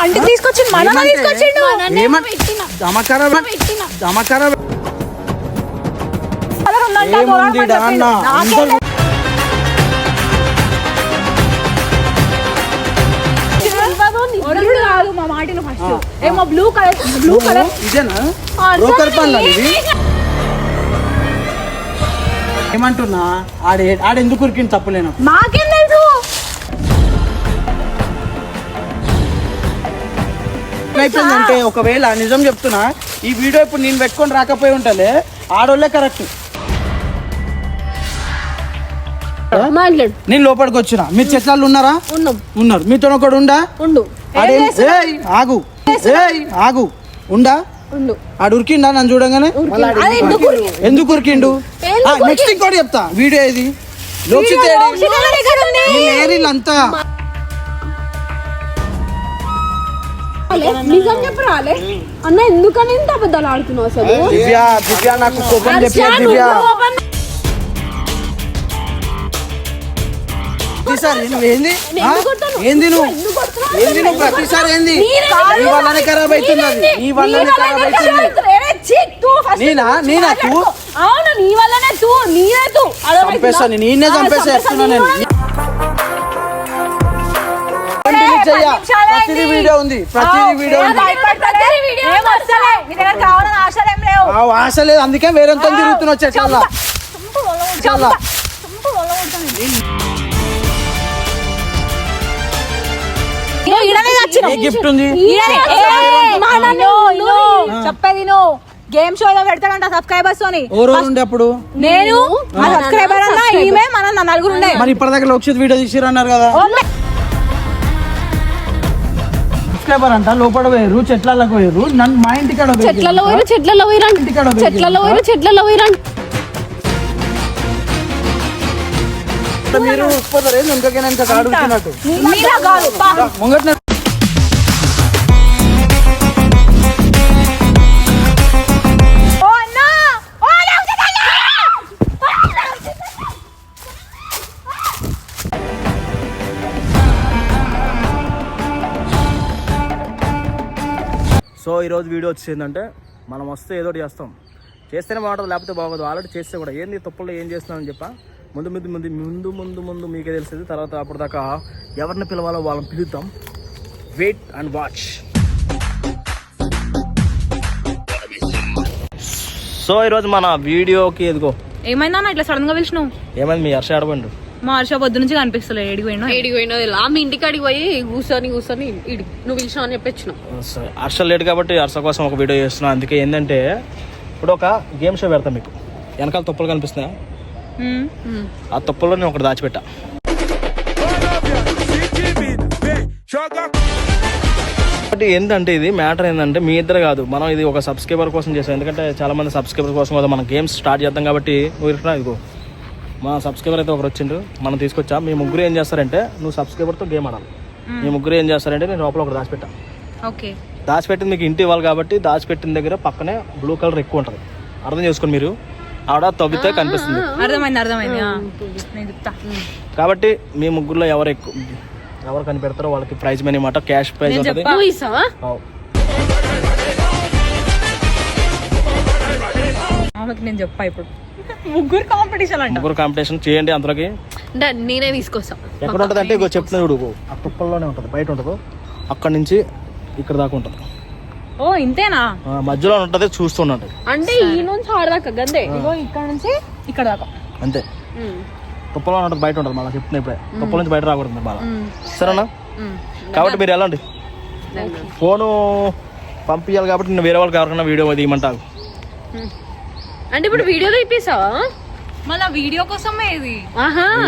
అంటే తీసుకొచ్చిండు మన తీసుకొచ్చిండు మా మాటిన ఫస్ట్ ఏమో బ్లూ కలర్ ఇదేనా బ్రోకర్ పనులు ఇది ఏమంటున్నా ఆడెందుకు ఉరికింది తప్పులేను మాకేం తెలుసు అయిపోయిందంటే ఒకవేళ నిజం చెప్తున్నా ఈ వీడియో ఇప్పుడు నేను పెట్టుకొని రాకపోయి ఉంటాలే ఆడోళ్ళే కరెక్ట్ నేను లోపలికి వచ్చిన మీరు చెట్లలో ఉన్నారా ఉన్నారు మీతో ఒకడు ఉండా ఆగు ఆగు ఉండా ఆడు ఉరికిండా నన్ను చూడంగానే ఎందుకు ఉరికిండు నెక్స్ట్ ఇంకోటి చెప్తా వీడియో ఇది అంతా నిజం చెప్పరాలే అన్న ఎందుకని ఇంత అబద్ధాలు ఆడుతున్నావు అసలు దివ్య నాకు కోపం చెప్పిన దివ్య ప్రతిసారి ఏంది నువ్వు ప్రతిసారి ఏంది నీ వల్లనే ఖరాబ్ అవుతున్నది నీ వల్లనే ఖరాబ్ అవుతుంది నేనా తూ అవును నీ వల్లనే తూ నీనే తూ చంపేస్తాను నేనే చంపేస్తున్నా నేను ప్రతిదీ వీడియో ఉంది ఆశ లేదు అందుకే వేరేంత తిరుగుతున్నావు చెట్ల గిఫ్ట్ ఉంది చెప్పేది గేమ్ షో లో పెడతాడంట సబ్స్క్రైబర్స్ తోని అప్పుడు నేను సబ్స్క్రైబర్ అన్నా ఈమె మన నలుగురు ఉండే మరి ఇప్పటిదాకా లోక్షిత్ వీడియో తీసిరన్నారు కదా సబ్స్క్రైబర్ అంట లోపల పోయారు చెట్లకు పోయారు నన్ను మా ఇంటికాడ చెట్లలో పోయిరంట మీరు ఇంకా అడుగుతున్నట్టు ముంగట్న సో ఈరోజు వీడియో వచ్చేసిందంటే మనం వస్తే ఏదో చేస్తాం చేస్తేనే బాగుంటుంది లేకపోతే బాగోదు ఆల్రెడీ చేస్తే కూడా ఏంది తప్పుల్లో ఏం చేస్తున్నామని చెప్పా ముందు మీకే తెలిసేది తర్వాత అప్పటిదాకా ఎవరిని పిలవాలో వాళ్ళని పిలుద్దాం వెయిట్ అండ్ వాచ్ సో ఈరోజు మన వీడియోకి ఎదుగో ఏమైందా ఇట్లా సడన్ గా పిలిచినావు ఏమైంది మీ హర్ష ఆడబండు మా హర్ష పొద్దు నుంచి కనిపిస్తలే ఏడిపోయినా మీ ఇంటికి అడిగి పోయి కూర్చొని నువ్వు పిలిచినావు అని చెప్పొచ్చినావు హర్ష లేట్ కాబట్టి హర్ష కోసం ఒక వీడియో చేస్తున్నా అందుకే ఏంటంటే ఇప్పుడు ఒక గేమ్ షో పెడతాం మీకు వెనకాల తప్పులు కనిపిస్తున్నాయా ఆ తప్పుల్లో నేను ఒకటి దాచిపెట్టా ఏంటంటే ఇది మ్యాటర్ ఏంటంటే మీ ఇద్దరు కాదు మనం ఇది ఒక సబ్స్క్రైబర్ కోసం చేసాం ఎందుకంటే చాలా మంది సబ్స్క్రైబర్ కోసం కదా మనం గేమ్స్ స్టార్ట్ చేద్దాం కాబట్టి నువ్వు ఇరుకున్నా ఇదిగో మా సబ్స్క్రైబర్ అయితే ఒకరు వచ్చిండు మనం తీసుకొచ్చా మీ ముగ్గురు ఏం చేస్తారంటే నువ్వు సబ్స్క్రైబర్తో గేమ్ ఆడాలి మీ ముగ్గురు ఏం చేస్తారంటే నేను లోపల ఒకటి దాచిపెట్టా దాచిపెట్టింది మీకు ఇంటి ఇవ్వాలి కాబట్టి దాచిపెట్టిన దగ్గర పక్కనే బ్లూ కలర్ ఎక్కువ ఉంటుంది అర్థం చేసుకోండి మీరు ఆడ తవ్వితే కనిపిస్తుంది అర్థమైంది కాబట్టి మీ ముగ్గురులో ఎవరు కనిపెడతారో వాళ్ళకి ప్రైజ్ మనీ మాట క్యాష్ ప్రైజ్ ఉంటుంది నేను చెప్పా ఇప్పుడు ముగ్గురు కాంపిటీషన్ చేయండి అందులోకి నేనే తీసుకొస్తా ఎక్కడ ఉంటుంది అంటే ఇగో చెప్తున్నా చూడు ఆ తుప్పల్లోనే ఉంటుంది బయట ఉంటుంది అక్కడ నుంచి ఇక్కడ దాకా ఉంటుంది ఓ ఇంతేనా మధ్యలో ఉంటది చూస్తుండండి అంటే ఈ నుంచి ఆడదాకా గందే ఇగో ఇక్కడ నుంచి ఇక్కడ దాకా అంతే తుప్పలో ఉంటుంది బయట ఉంటుంది మళ్ళీ చెప్తున్నా ఇప్పుడే తుప్పల నుంచి బయట రాకూడదు బాగా సరేనా కాబట్టి మీరు వెళ్ళండి ఫోను పంపించాలి కాబట్టి నేను వేరే వాళ్ళకి ఎవరికైనా వీడియో తీయమంటాను అంటే ఇప్పుడు వీడియో తీపిస్తావా మళ్ళీ వీడియో కోసమే ఇది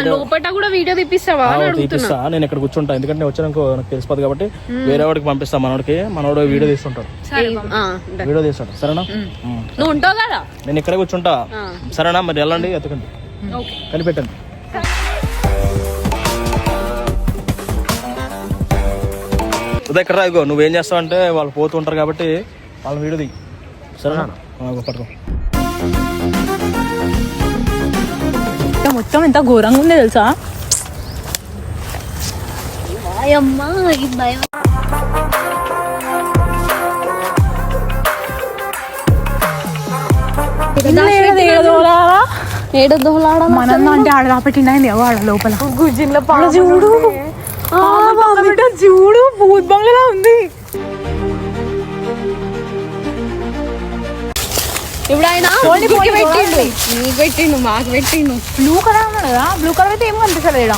లోపల కూడా వీడియో తీపిస్తావా తీపిస్తా నేను ఇక్కడ కూర్చుంటా ఎందుకంటే వచ్చానుకో నాకు తెలిసిపోదు కాబట్టి వేరే వాడికి పంపిస్తా మనోడు వీడియో తీస్తుంటాడు వీడియో తీస్తాడు సరేనా నువ్వు ఉంటావు కదా నేను ఇక్కడే కూర్చుంటా సరేనా మరి వెళ్ళండి ఎత్తకండి కనిపెట్టండి ఇక్కడ ఇగో నువ్వేం చేస్తావు అంటే వాళ్ళు పోతూ ఉంటారు కాబట్టి వాళ్ళ వీడియో దిగి సరేనా పట్టుకో మొత్తం ఎంత ఘోరంగా ఉందో తెలుసా. అమ్మా ఈ భయం. ఏడ దోలాడ మన అంటే ఆడ రాపెట్టిండి ఆడ లోపల గుజ్జిన్ల చూడు చూడు భూత్ బంగ్లా ఉంది. ఇప్పుడు ఆయన నీకు పెట్టిండు మాకు పెట్టిండు. బ్లూ కలర్ ఉన్నాడు కదా, బ్లూ కలర్ అయితే ఏం కనిపిస్తలేదు ఈడ.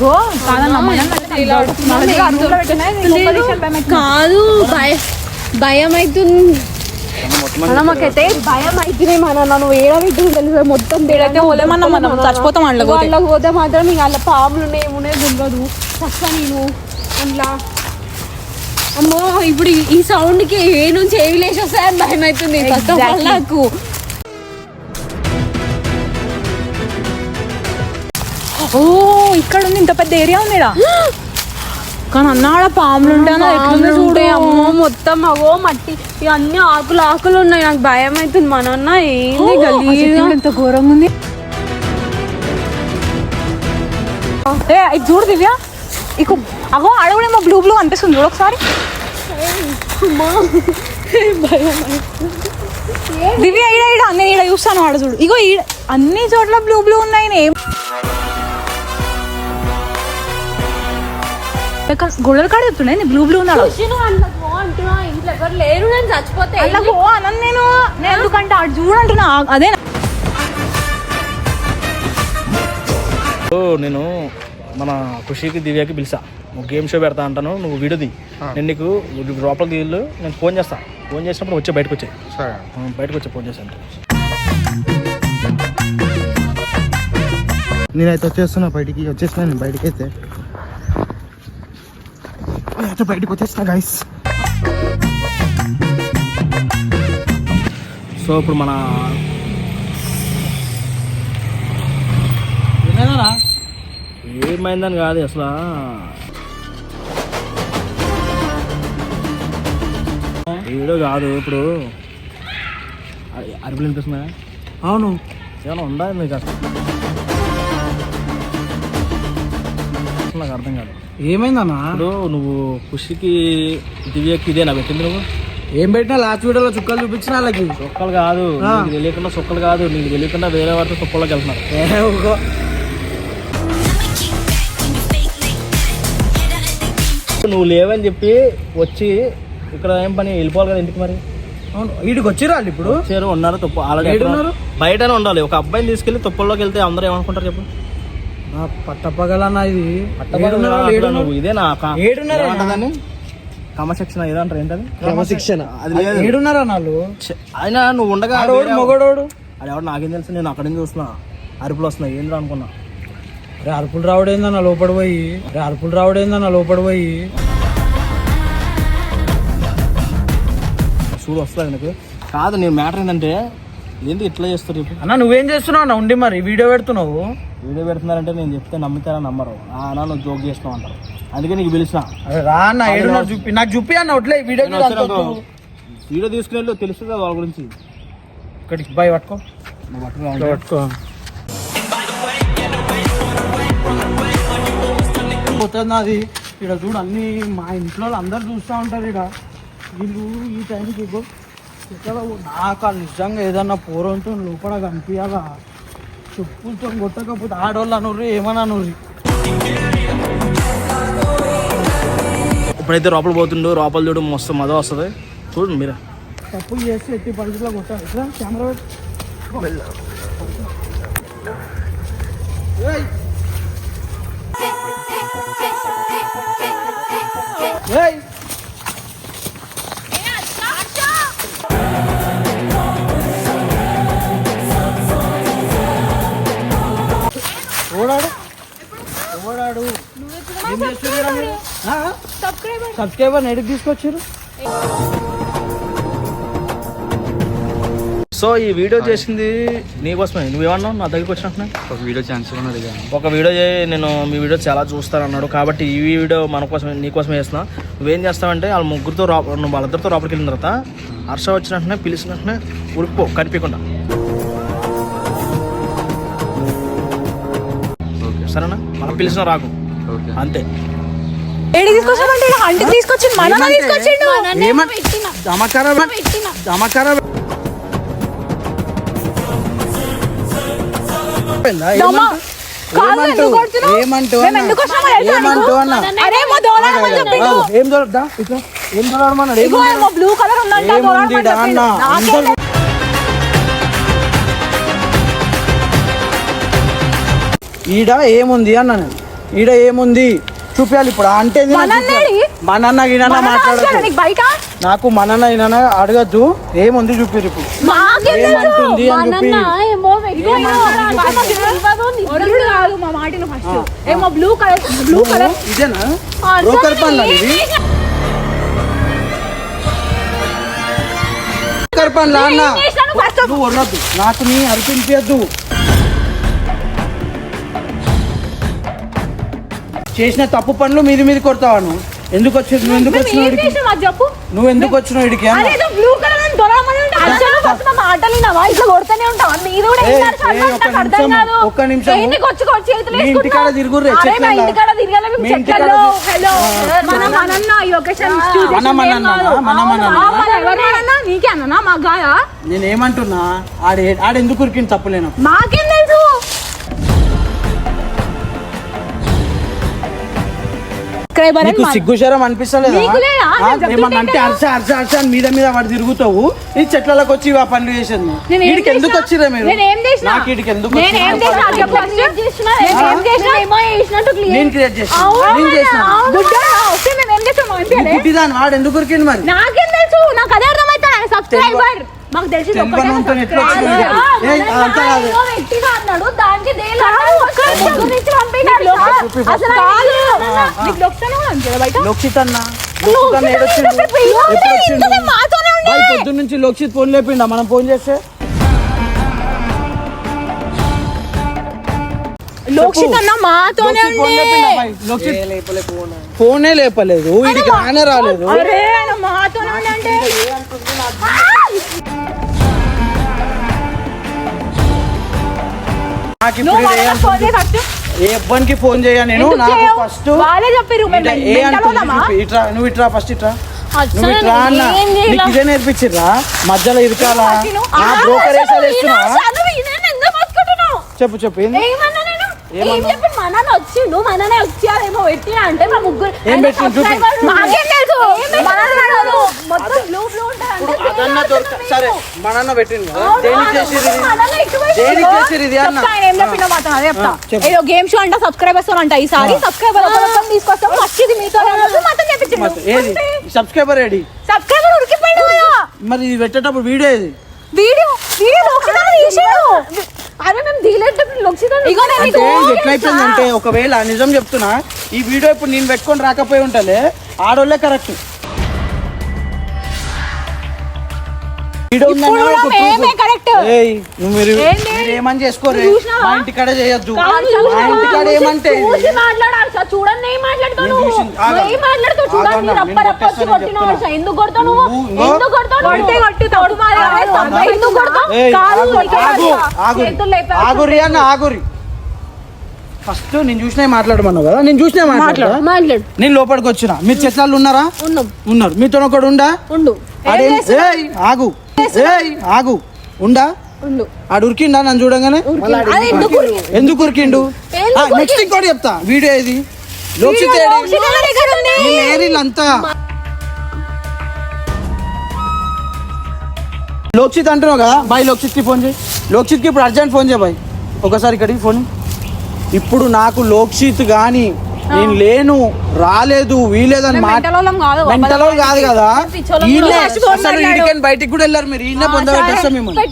గో కాదు భయం అవుతుంది. మాకైతే భయం అవుతుంది మన నువ్వు ఏడబెట్టింది తెలుసు మొత్తం ఓలేమన్నా మనం చచ్చిపోతాం. వాళ్ళకి పోతే మాత్రం ఇక అలా పాములు ఉన్నాయి ఏమున్నాయి తెలియదు. చస్తా నేను అందులో. అమ్మో ఇప్పుడు ఈ సౌండ్ కి ఏ నుంచి ఏవి లేచి వస్తాయని భయం అవుతుంది నాకు. ఓ ఇక్కడ ఉంది, ఇంత పెద్ద ఏరియా ఉంది ఈడ. కానీ అన్నాడ పాములు ఉంటాయి చూడే. అమ్మో మొత్తం అవో మట్టి ఇవన్నీ ఆకులు ఆకులు ఉన్నాయి. నాకు భయం అవుతుంది. మన అన్న ఏంది గలీజ్ ఎంత ఘోరంగా ఉంది. ఇది చూడు దివ్య, ఇక అగో అడవుడేమో బ్లూ బ్లూ అనిపిస్తుంది చూడు ఒకసారి. దివ్య ఈడ ఈడ నేను ఈడ చూస్తాను, ఆడ చూడు. ఇగో ఈడ అన్ని చోట్ల బ్లూ బ్లూ ఉన్నాయి. గొడవలు కాడ చెప్తున్నాయి బ్లూ బ్లూ ఉన్నాడు. ఇంట్లో ఎవరు లేరు, నేను చచ్చిపోతే అన్నాను నేను ఎందుకంటే అటు చూడంటున్నా. అదే నేను మన ఖుషికి దివ్యకి పిలిచా, నువ్వు గేమ్ షో పెడతా అంటాను, నువ్వు వీడియోది, నేను నీకు లోపలికి వెళ్ళు, నేను ఫోన్ చేస్తా. ఫోన్ చేసినప్పుడు వచ్చే బయటకు వచ్చాయి, బయటకు వచ్చే ఫోన్ చేశాను. నేనైతే వచ్చేస్తున్నా బయటికి, వచ్చేసినా నేను బయటికి అయితే బయటకు వచ్చేసిన గైస్. సో ఇప్పుడు మన ఏమైందని కాదు అసలు, వీడియో కాదు. ఇప్పుడు అరుపులు వినిపిస్తున్నాయా? అవును, ఏమైనా ఉందా నీకు అసలు? నాకు అర్థం కాదు ఏమైందన్నా. ఇప్పుడు నువ్వు ఖుషికి దివ్యకి ఇదేనా పెట్టింది? నువ్వు ఏం పెట్టినా లాస్ట్ వీడియోలో చుక్కలు చూపించిన వాళ్ళకి. చుక్కలు కాదు, నీకు తెలియకుండా చుక్కలు కాదు, నీకు తెలియకుండా వేరే వారితో తుప్పలోకి వెళ్తున్నారు. నువ్వు లేవని చెప్పి వచ్చి ఇక్కడ ఏం పని వెళ్ళిపోవాలి కదా ఇంటికి. మరి అవును, వీడికి వచ్చిర్రు వాళ్ళు. ఇప్పుడు వచ్చారు, ఉన్నారు, తుప్ప ఆల్రెడీ ఉన్నారు. బయటనే ఉండాలి. ఒక అబ్బాయిని తీసుకెళ్లి తుప్పల్లోకి వెళ్తే అందరూ ఏమనుకుంటారు చెప్పు? పట్టపగలన్నా ఇది. నువ్వు ఇదే నా ఏడున్నారని క్రమశిక్షణ ఏదంటారు, ఏంటది క్రమశిక్షణ? అది లేదు. ఏడున్నారా వాళ్ళు? అయినా నువ్వు ఉండగా మొగడోడు అది ఎవరు నాకేం తెలుసు. నేను అక్కడి నుంచి చూస్తున్నా, అరుపులు వస్తున్నాయి, ఏంద్రా అనుకున్నా. అరే అరుపులు రావడేందన్న లోపడిపోయి, చూడు వస్తుంది నాకు. కాదు, నేను మ్యాటర్ ఏంటంటే ఏంటి ఇట్లా చేస్తారు ఇప్పుడు? అన్న నువ్వేం చేస్తున్నావు అన్న? ఉండి మరి వీడియో పెడుతున్నావు. వీడియో పెడుతున్నారంటే నేను చెప్తే నమ్ముతారా నమ్మరు. అన్న నువ్వు జోక్ చేస్తున్నావు అంటారు, అందుకే నీకు పిలిచిన. రా అన్న, ఏడున్నారు చూపి, నాకు చూపి అన్న. ఒట్లే వీడియో వీడియో తీసుకునే తెలుస్తుంది కదా వాళ్ళ గురించి. ఇక్కడికి బాయ్ పట్టుకో, పట్టుకో పోతుంది అది. ఇక్కడ చూడు అన్ని మా ఇంట్లో అందరు చూస్తూ ఉంటారు. ఇక్కడ వీళ్ళు ఈ టైంకి ఇక్కడ నాకు నిజంగా ఏదన్నా పోరంతో లోపల కనిపించాలా, చెప్పులతో కొట్టకపోతే ఆడవాళ్ళు అనుర్రి ఏమన్నా అనుర్రి. ఇప్పుడైతే లోపల పోతుండు, లోపల చూడు మస్తు మజా వస్తుంది. చూడండి మీరే. తప్పులు చేస్తే ఎట్టి పరిస్థితిలో కొట్టాలి. ఇట్లా కెమెరా ఓడాడు సబ్స్క్రైబర్ ఎడికి తీసుకొచ్చారు. సో ఈ వీడియో చేసింది నీకోసమే. నువ్వేమన్నావు నా దగ్గరికి వచ్చినట్టున్నా? ఒక వీడియో ఛాన్స్ ఉన్నది. ఒక వీడియో నేను మీ వీడియో చాలా చూస్తానన్నాడు కాబట్టి ఈ వీడియో మన కోసమే, నీకోసమే చేస్తున్నా. నువ్వేం చేస్తావంటే వాళ్ళ ముగ్గురితో వాళ్ళిద్దరితో లోపలికి వెళ్ళిన తర్వాత హర్ష వచ్చినట్టునే పిలిచినట్టునే ఉరికిపో కనిపించకుండా. సరేనా? మనం పిలిచిన రాకు అంతే. ఏడి తీసుకొచ్చామంటే అంటే తీసుకొచ్చి మన తీసుకొచ్చిండు. బ్లూ కలర్ ఉందంట. ఈడ ఏముంది అన్నా నేను, ఈడ ఏముంది చూపించాలి ఇప్పుడు. అంటే మా నాన్న గిన్న మాట్లాడదు, నాకు మా నాన్న ఈయన అడగద్దు. ఏముంది చూపిరు ఇప్పుడు, ఏమంటుంది అని చెప్పి. ఇదేనా బ్రోకర్ పనులు ఇది? బ్రోకర్ పనులు అన్న, నువ్వు వదలద్దు, నాకు నీ అర్పించద్దు. చేసిన తప్పు పనులు మీది కొడతావా నువ్వు? ఎందుకు వచ్చింది? నువ్వు ఎందుకు వచ్చినావు ఇడికి? నువ్వు ఎందుకు వచ్చినావు ఇడికి? ఒక్క నిమిషం మీ ఇంటికాడ తిరుగుర్రే నేనేమంటున్నా, ఆడెందుకు ఉరికింది తప్పులేను. మాకేం తెలుసు? నీకు సిగ్గుశరం అనిపిస్తలేదా? ఏమన్నా అంటే అర్చ అని మీద వాడు తిరుగుతావు. ఈ చెట్లలోకి వచ్చి ఆ పనులు చేసేది. వీడికి ఎందుకు వచ్చిరా మీరు? నాకు వీడికి ఎందుకు నేను క్రియేట్ చేసిన వాడు ఎందుకు ఉరికింది మరి? నాకేం తెలుసు? నాకు అదే అర్థమవుతాడు. సబ్స్క్రైబర్ మాకు తెలిసి పొద్దున్న నుంచి లోక్షిత్ ఫోన్ లేపిండా? మనం ఫోన్ చేస్తే లోక్షిత్ అన్న మాతోనే ఫోనే లేపలేదు, వీడికి రానే రాలేదు. ఏ అబ్బానికి ఫోన్ చేయ నేను? నాకు ఫస్ట్ నువ్వు ఇట్రా, ఫస్ట్ ఇట్రా, నువ్వు ఇట్రా అన్న. నీకు ఇదే నేర్పించిర్రా మధ్యలో ఇరకాలా? బ్రోకర్ వేస్తున్నా. చెప్పు చెప్పు వచ్చిండు మననే వచ్చారేమో పెట్టి అంటే మా ముగ్గురు ఏం పెట్టిండు? సరే మా నాన్న పెట్టిండు కదా, దేనికి చేసిరు ఇది అన్న? ఏదో గేమ్ షో అంట, సబ్స్క్రైబర్స్ అంట. ఈసారి సబ్స్క్రైబర్ తీసుకొస్తాం. ఫస్ట్ ఇది మీతో ఏది సబ్స్క్రైబర్ ఏడి? సబ్స్క్రైబర్ ఉరికిపోయాడు. మరి ఇది పెట్టేటప్పుడు వీడియో ఏది? వీడియో అరే మేము ఎట్లయిపోయిందంటే, ఒకవేళ నిజం చెప్తున్నా, ఈ వీడియో ఇప్పుడు నేను పెట్టుకొని రాకపోయి ఉంటలే, ఆడోళ్ళే కరెక్ట్. మీరు ఏమని చేసుకోరు, మా ఇంటికాడ చేయొద్దు. మా ఇంటికాడ ఏమంటే ఆగురి అన్న, ఆగురి. ఫస్ట్ నేను చూసినా మాట్లాడమన్నావు కదా, నేను చూసినా మాట్లాడు. నేను లోపలికి వచ్చిన, మీరు చెట్లు ఉన్నారా? ఉన్నారు. మీతో ఒకడు ఉండా? ఆగు ఆగు ఉండా? ఆడు ఉరికిండా నన్ను చూడంగానే? ఎందుకు ఉరికిండు? నెక్స్ట్ ఇంకోటి చెప్తా. వీడియో ఇది లోక్షిత్ అంతా లోక్షిత్ అంటున్నావు కదా. బాయ్ లోక్షిత్ కి ఫోన్ చేయి. లోక్షిత్ కి ఇప్పుడు అర్జెంట్ ఫోన్ చేయ బాయ్, ఒకసారి ఇక్కడికి ఫోన్. ఇప్పుడు నాకు లోక్షిత్ గాని నేను లేను, రాలేదు, వీలేదని మెంటలో కాదు కదా. అసలు వీడికని బయటికి కూడా వెళ్ళారు మీరు. ఈయన పొందబెట్టేస్తాం మిమ్మల్ని.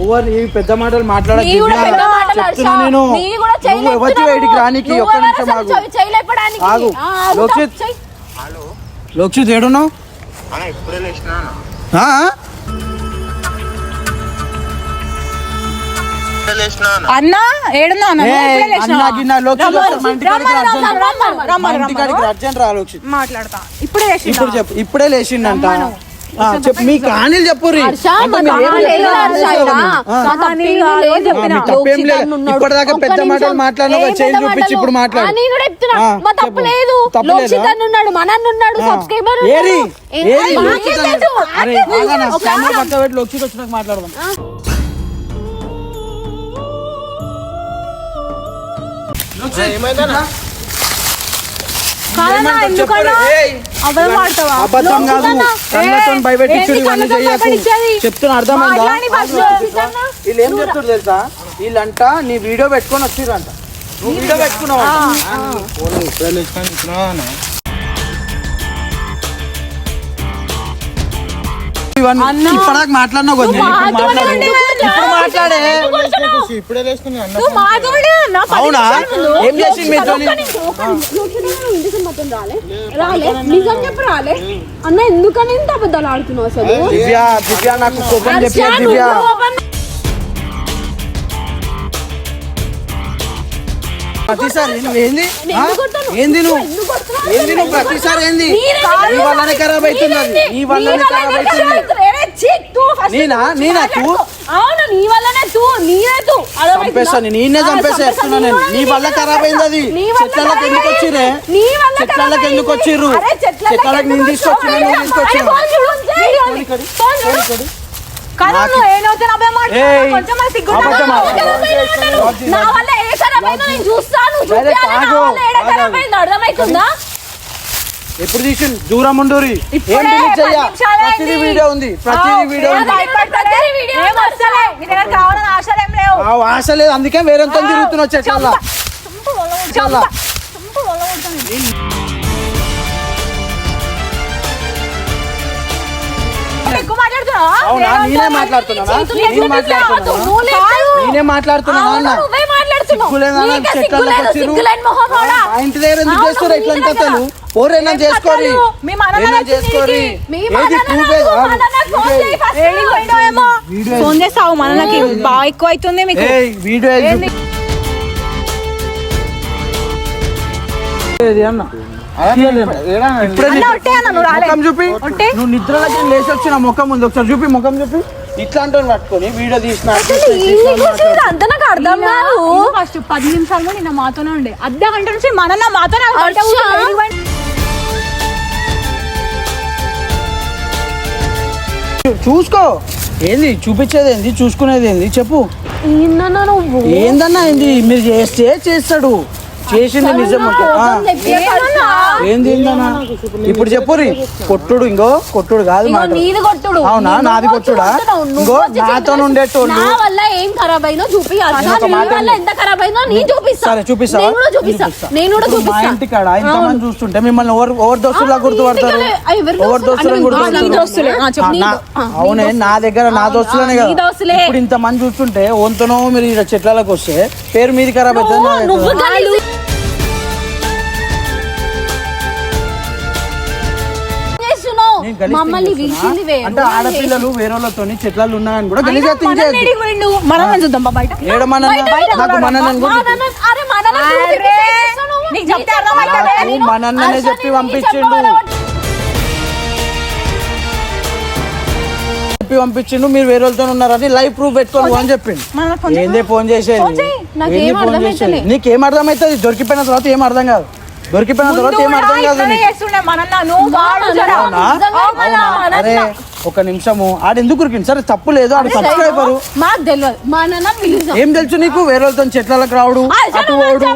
ఓవర్ ఈ పెద్ద మాటలు మాట్లాడక చెప్తున్నా నేను. వచ్చి బయటికి రానికి ఒక్క నిమిషం ఆగు. లోక్షిత్, లోక్షిత్ ఏడున్నావు? అన్నా ఏడున్నా? అర్జెంట్ రా లోక్షిత్. మాట్లాడతా. ఇప్పుడే ఇప్పుడు చెప్పు. ఇప్పుడే లేచిండంట. చెప్పు మీ కహానీలు చెప్పుర్రి. హర్ష, మా తప్పు లేదు హర్ష ఈడ. మా తప్పేమీ లేదు. మీ తప్పేం లేదు. ఇప్పటిదాకా పెద్ద మాటలు మాట్లాడినా చేంజ్ చూపించి ఇప్పుడు మాట్లాడు. నేను కూడా చెప్తున్నా మా తప్పు లేదు. తప్పు లేదా? లోక్షిత్ అన్న ఉన్నాడు, మనన్న ఉన్నాడు, సబ్స్క్రైబర్ ఏరి ఏరి మాకేం తెలుసు? అరే ఆగనా, కెమెరా పక్కన పెట్టి లోక్షిత్ వచ్చినాక మాట్లాడదాం. ఏమైందన్నా? కాదన్నా, ఎందుకన్నా అబద్ధం ఆడతావా? అబద్ధం కాదు, కళ్ళతో భయపెట్టించుడు ఇవన్నీ చెయ్యకు. చెప్తున్నా అర్థమైందా? మాట్లాడి ఫస్ట్. వీళ్ళు ఏం చెప్తారు తెలుసా, వీళ్ళంట నీ వీడియో పెట్టుకొని వచ్చిర్రంట. నువ్వు వీడియో పెట్టుకున్నావు ఇవన్నీ ఇప్పటిదాకా మాట్లాడినావు కదా, ఇప్పుడు మాట్లాడే. నువ్వు మాట్లాడే అన్నా, అవునా? ఏం చేసింది మీతో? రాలే నిజం చెప్పి రాలే అన్న. ఎందుకని ఇంత అబద్ధాలు ఆడుతున్నావు అసలు? దివ్య దివ్య నాకు కోపం చెప్పి దివ్య ప్రతిసారి నువ్వు ఏంది ఏంది నువ్వు ప్రతిసారి ఏంది? నీ వల్లనే ఖరాబ్ అవుతున్నది, నీ వల్లనే ఖరాబ్ అవుతుంది. నేనా తూ చంపేస్తాను, నేనే చంపేస్తా చెప్తున్నా నేను. నీ వల్ల ఖరాబ్ అయింది అది. చెట్లకి ఎందుకు వచ్చిరే? చెట్లకి ఎందుకు వచ్చిర్రు? చెట్లకి నేను తీసుకొచ్చిన, నేను తీసుకొచ్చిన. ఎప్పుడు తీసి దూరం ఉండూరి. ఏం డిలీట్ చెయ్య? ప్రతిదీ వీడియో ఉంది, ప్రతిదీ వీడియో ఉంది. ఆశ లేదు, అందుకే వేరేంత తిరుగుతున్నావు చెట్ల. అవునా? నేనే మాట్లాడుతున్నా అన్న. సిగ్గులేదన్నా, చెట్లకి వచ్చిర్రు. మా ఇంటి దగ్గర ఎందుకు చేస్తారు ఎట్లా కథలు? ఓరేనా చేసుకోరి, ఏనా చేసుకోరి. ఏది ప్రూఫ్? ఫోన్ చేస్తావు మనకి బాగా ఎక్కువ అవుతుంది మీకు. వీడియో అన్న ముఖం చూపి. నువ్వు నిద్రలోకి లేచి వచ్చిన ముఖం ఉంది, ఒకసారి చూపి ముఖం చూపి. ఇట్లాంటి పట్టుకొని వీడియో తీసిన ఫస్ట్ 10 నిమిషాలు నిన్న మాతోనే ఉండే, అర్ధ గంట నుంచి మన మాతోనే. చూసుకో, ఏంది చూపించేది ఏంది, చూసుకునేది ఏంది చెప్పు. ఏందన్నా ఏంది మీరు చేస్తే చేస్తాడు, చేసింది నిజం. ఏంది ఏందన్నా ఇప్పుడు చెప్పురి. కొట్టుడు ఇంకో కొట్టుడు కాదు మాట. అవునా? నాది కొట్టుడా? ఇంకో నాతో ఉండేటోళ్ళు. సరే చూపిస్తా. మా ఇంటి కాడ ఇంతమంది చూస్తుంటే మిమ్మల్ని ఎవరు దోస్తులా గుర్తుపడతారు? ఎవరు దోస్తులను గుర్తుపడతారు? అవునే, నా దగ్గర నా దోస్తులనే కదా. ఇప్పుడు ఇంతమంది చూస్తుంటే ఓంతనో మీరు ఇక్కడ చెట్లలోకి వస్తే పేరు మీది ఖరాబ్ అవుతుంది. అంటే ఆడపిల్లలు వేరే వాళ్ళతో చెట్లలో ఉన్నాయని కూడా గలీజా థింక్ చేయొద్దు. మనం చూద్దాం బయట. నాకు మనన్ననే చెప్పి పంపించిండు. మీరు వేరే వాళ్ళతో ఉన్నారని లైవ్ ప్రూఫ్ పెట్టుకోను అని చెప్పిండు. ఏందే ఫోన్ చేసేది? నీకేం అర్థం అవుతుంది? దొరికిపోయిన తర్వాత ఏం అర్థం కాదు. దొరికిపోయిన తర్వాత ఏం అర్థం కాదు. అరే ఒక నిమిషము, ఆడెందుకు ఉరికింది? సరే తప్పు లేదు, ఆడు సబ్స్క్రైబరు. ఏం తెలుసు నీకు? వేరే వాళ్ళతో చెట్లకు రావడు, అటు పోవడు.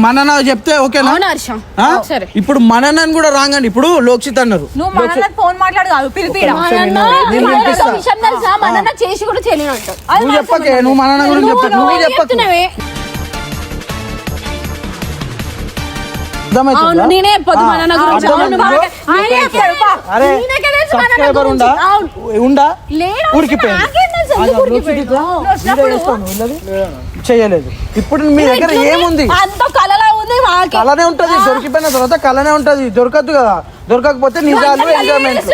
మనన చెప్తే ఓకేనా? ఇప్పుడు మననని కూడా రాంగండి. ఇప్పుడు లోక్షిత్ అన్నారు. ఫోన్ మాట్లాడు కాదు, పిలిపిరా. నువ్వు చెప్పకే, నువ్వు మనన గురించి చెప్పకు. నువ్వు చెప్పకు. చేయలేదు. ఇప్పుడు మీ దగ్గర ఏముంది? కళనే ఉంటది, దొరికిపోయిన తర్వాత కళనే ఉంటది. దొరకద్దు కదా, దొరకకపోతే నిజాలు ఎంజాయ్మెంట్.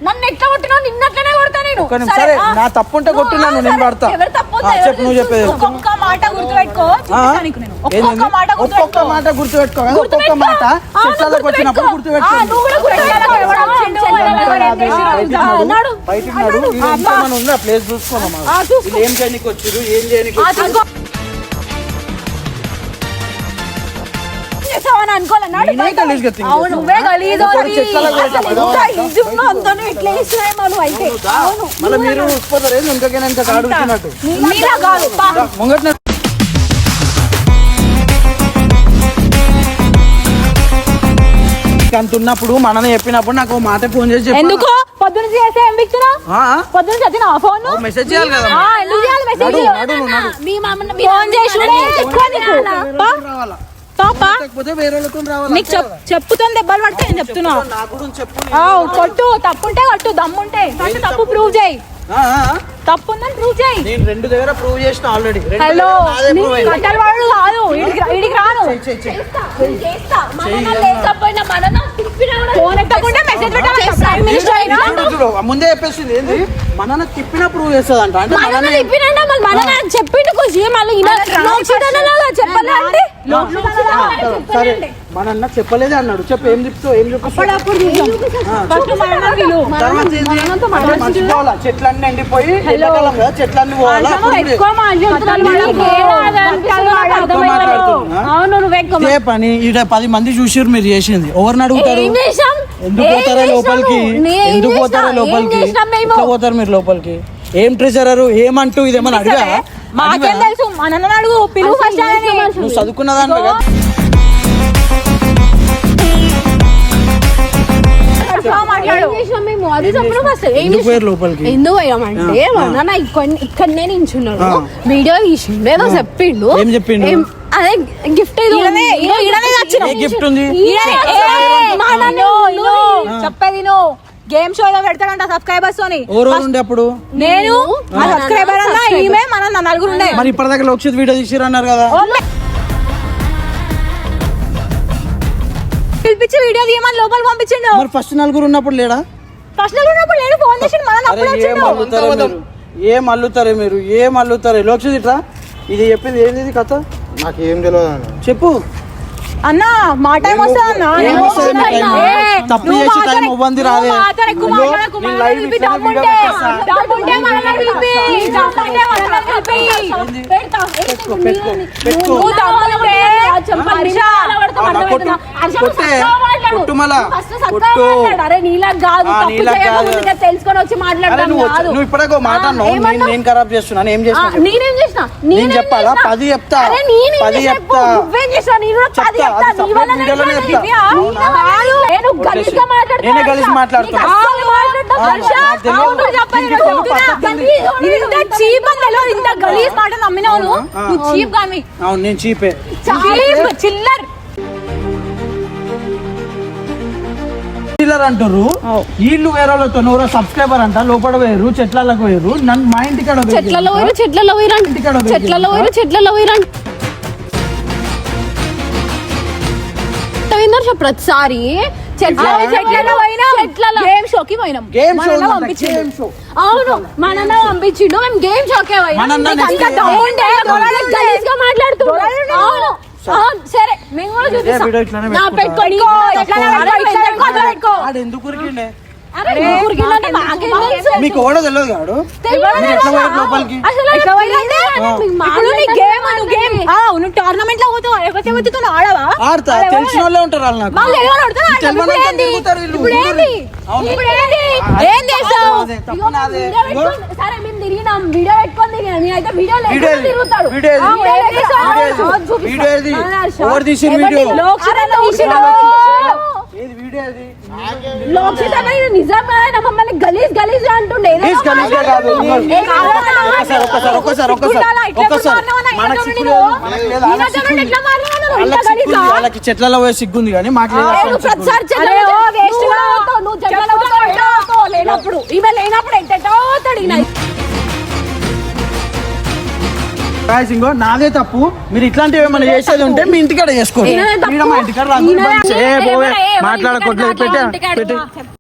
నన్ను ఎట్లా కొట్టినా నిన్నట్లనే కొడతాను. నేను. ఒక్క నిమిషం. సరే నా తప్పు ఉంటే కొట్టున్నాను నేను పడతా. ఎవరు తప్పు ఉందో ఆ, చెప్పు నువ్వు చెప్పేది. ఒక్కొక్క మాట గుర్తుపెట్టుకో, చూపిస్తా నీకు నేను. ఒక్కొక్క మాట ఒక్కొక్క మాట గుర్తుపెట్టుకో. ఒక్కొక్క మాట చెట్లకు వచ్చినప్పుడు గుర్తుపెట్టుకో. నువ్వు కూడా గుర్తుపెట్టుకో. ఎవడు వచ్చిండు, ఎవరు ఏం చేసిండు. బయటికి నాడు ఇంకేమైనా ఉందా ప్లేస్ చూసుకోమా. వీళ్ళు ఏం చేయడానికి వచ్చారు, ఏం చేయడానికి వచ్చారు? అనుకోవాలన్నాడు. నేనే గలీజ్ గా తింటున్నా. అవును, నువ్వే గలీజ్ ఒకటి చెట్లలో కొడతాడు. ఇట్లా ఇస్తున్నాయి మనం అయితే. మళ్ళీ మీరు ఉచ్చిపోతారు ఏంది ఇంకొకైనా ఇంకా అడుగుతున్నట్టు నీలా కాదు, పా. ముంగట్న అంత ఉన్నప్పుడు మననే చెప్పినప్పుడు నాకు ఓ మాట ఫోన్ చేసి చెప్పు. ఎందుకు పొద్దున చేస్తే ఏం బిక్తున్నా? పొద్దున చదివినా ఫోన్ మెసేజ్ చేయాలి కదా. ఎందుకు చేయాలి మెసేజ్? ఫోన్ చేసి ఎక్కువ నీకు. పా. రావాలా పాపా లేకపోతే వేరే వాళ్ళతో రావాలా? నీకు చెప్పుతో దెబ్బలు పడితే నేను చెప్తున్నా. నా గురించి చెప్పు. కొట్టు, తప్పుంటే కొట్టు, దమ్ముంటే ఫస్ట్ తప్పు ప్రూవ్ చేయి. తప్పు ఉందని ప్రూవ్ చేయి. నేను 2 దగ్గర ప్రూవ్ చేసిన ఆల్రెడీ. హలో, కట్టలు వాడు కాదు, ఇడికి రాను. ఫోన్ ఎత్తకుండా మెసేజ్ పెట్టాలి. ముందే చెప్పేసింది ఏంది మన తిప్పిన ప్రూవ్ చేస్తుంది అంట. అంటే చెప్పిండు ఖుషి మళ్ళీ చెప్పాలంటే సరే మన చెప్పలేదే అన్నాడు. చెప్పు ఏం చెప్తావు, ఏం చెప్పు. మర్చిపోవాలా చెట్లన్నీ ఎండిపోయి ఎండాకాలం కదా, చెట్లన్నీ పోవాలా. ఇదే పని ఈడ 10 మంది చూసిర్రు మీరు చేసింది. ఎవరిని అడుగుతారు? ఎందుకు పోతారా లోపలికి? ఎందుకు పోతారా లోపలికి? ఎట్లా పోతారు మీరు లోపలికి? ఏం ట్రెజరరు ఏమంటూ ఇదేమన్నా అడిగా? మాకేం తెలుసు, మన అడుగు పిలువు ఫస్ట్. నువ్వు చదువుకున్నదాని కదా. ఎందుకు పోయారు లోపలికి? ఎందుకు పోయామంటే మన ఇక్కడనే నించున్నాడు, వీడియో తీసిండు, ఏదో చెప్పిండు. ఏం చెప్పిండు? అదే గిఫ్ట్ గిఫ్ట్ ఉంది. చెప్పేది నువ్వు గేమ్ షో ఏదో పెడతాడంట సబ్స్క్రైబర్స్ తోని. ఉండే అప్పుడు నేను సబ్స్క్రైబర్ అన్నా, ఈమె మన నలుగురు ఉండే. మరి ఇప్పటిదాకా లోక్షిత్ వీడియో తీసిరు అన్నారు కదా. పిలిపించి వీడియో తీయమని లోపల పంపించిండు. మరి ఫస్ట్ 4 ఉన్నప్పుడు లేడా? ఫస్ట్ ఉన్నప్పుడు లేడు, ఫోన్ చేసి మన అప్పుడు వచ్చిండు. ఏం అల్లుతారే లోక్షిత్ ఇట్లా ఇది చెప్పింది ఏంది ఇది కథ? నాకు ఏం తెలియదు చెప్పు అన్న. మా టైం వస్తుంది అన్న. తప్పు చేసి టైం ఇవ్వండి రాదే. తెలుసుకొని వచ్చి మాట్లాడతాను. నువ్వు ఇప్పటికో మాట నేను ఖరాబ్ చేస్తున్నాను. ఏం చేసిన నేనేం చేసిన? నేను చెప్పాలా? 10 చెప్తా. 10 చెప్తా. నువ్వేం చేసినా? నేను 10 నేనే కలిసి మాట్లాడుతున్నా. అవును నేను చీపే. చిల్లర్ అంటారు వీళ్ళు వేరే వాళ్ళతో ఎవరో సబ్స్క్రైబర్ అంట లోపల వేరు చెట్లకు వేరు. నన్ను మా ఇంటికాడ చెట్లలో ప్రతిసారి అవును మన పంపించిండు. మేము గేమ్ షోకే మాట్లాడుతున్నాం. సరే మేము కూడా చూపిస్తాం. మీకు ఓడో తెలియదు కాడు లోపలికి. టోర్నమెంట్ లో పోతావు ఆడవా? ఆడతా తెలిసిన వాళ్ళే ఉంటారు వాళ్ళు. సరే మేము తిరిగినాం, వీడియో పెట్టుకొని తిరిగినాం. నేనైతే వీడియో మమ్మల్ని గలీజ్ గలీజ్ అంటుండే. వాళ్ళకి చెట్లలో పోయి సిగ్గుంది కానీ మాకు లేనప్పుడు ఈమె లేనప్పుడు ఎంతటో తడిగినాయి. ఇంకో నాదే తప్పు. మీరు ఇట్లాంటివి ఏమైనా చేసేది ఉంటే మీ ఇంటికాడ చేసుకోండి. మా ఇంటికాడ మాట్లాడకూడదు.